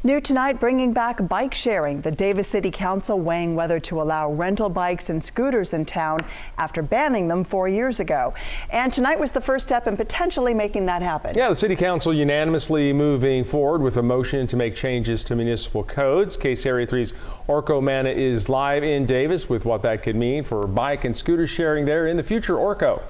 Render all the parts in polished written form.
New tonight, bringing back bike sharing. The Davis City Council weighing whether to allow rental bikes and scooters in town after banning them 4 years ago. And tonight was the first step in potentially making that happen. Yeah, the City Council unanimously moving forward with a motion to make changes to municipal codes. KCRA 3's Orko Manna is live in Davis with what that could mean for bike and scooter sharing there in the future. Orko.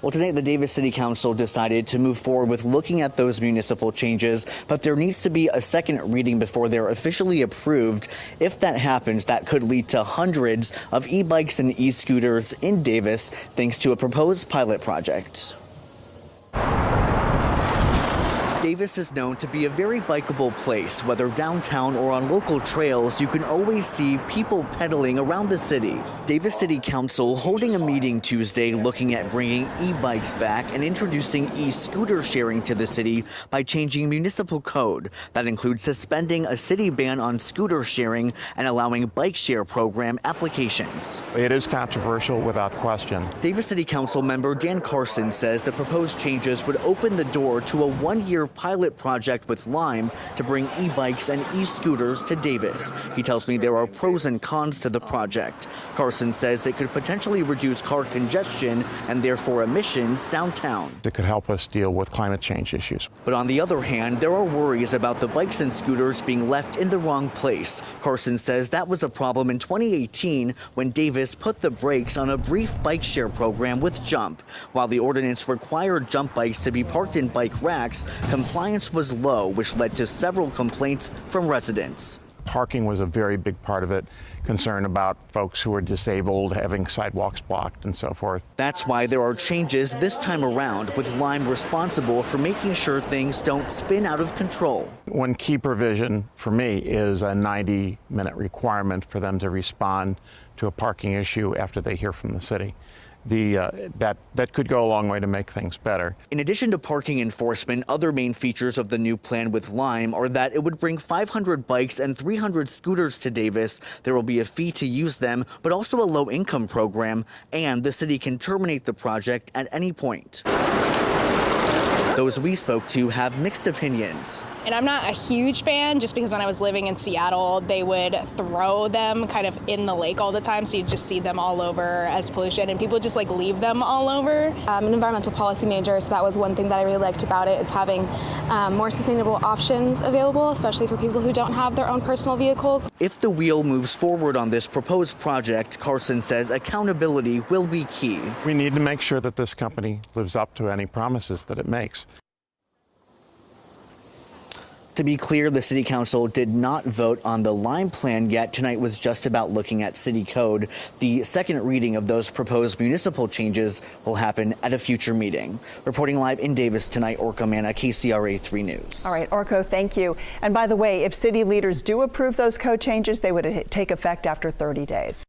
Well, today the Davis City Council decided to move forward with looking at those municipal changes, but there needs to be a second reading before they're officially approved. If that happens, that could lead to hundreds of e-bikes and e-scooters in Davis, thanks to a proposed pilot project. Davis is known to be a very bikeable place. Whether downtown or on local trails, you can always see people pedaling around the city. Davis City Council holding a meeting Tuesday looking at bringing e-bikes back and introducing e-scooter sharing to the city by changing municipal code. That includes suspending a city ban on scooter sharing and allowing bike share program applications. It is controversial without question. Davis City Council member Dan Carson says the proposed changes would open the door to a one-year pilot project with Lime to bring e-bikes and e-scooters to Davis. He tells me there are pros and cons to the project. Carson says it could potentially reduce car congestion and therefore emissions downtown. It could help us deal with climate change issues. But on the other hand, there are worries about the bikes and scooters being left in the wrong place. Carson says that was a problem in 2018 when Davis put the brakes on a brief bike share program with Jump. While the ordinance required Jump bikes to be parked in bike racks, compliance was low, which led to several complaints from residents. Parking was a very big part of it. Concern about folks who are disabled, having sidewalks blocked and so forth. That's why there are changes this time around, with Lime responsible for making sure things don't spin out of control. One key provision for me is a 90-minute requirement for them to respond to a parking issue after they hear from the city. That could go a long way to make things better. In addition to parking enforcement, other main features of the new plan with Lime are that it would bring 500 bikes and 300 scooters to Davis. There will be a fee to use them, but also a low-income program, and the city can terminate the project at any point. Those we spoke to have mixed opinions. And I'm not a huge fan, just because when I was living in Seattle, they would throw them kind of in the lake all the time, so you just see them all over as pollution, and people just like leave them all over. I'm an environmental policy major, so that was one thing that I really liked about it, is having more sustainable options available, especially for people who don't have their own personal vehicles. If the wheel moves forward on this proposed project, Carson says accountability will be key. We need to make sure that this company lives up to any promises that it makes. To be clear, the City Council did not vote on the Lime plan yet. Tonight was just about looking at city code. The second reading of those proposed municipal changes will happen at a future meeting. Reporting live in Davis tonight, Orko Manna, KCRA 3 News. All right, Orko, thank you. And by the way, if city leaders do approve those code changes, they would take effect after 30 days.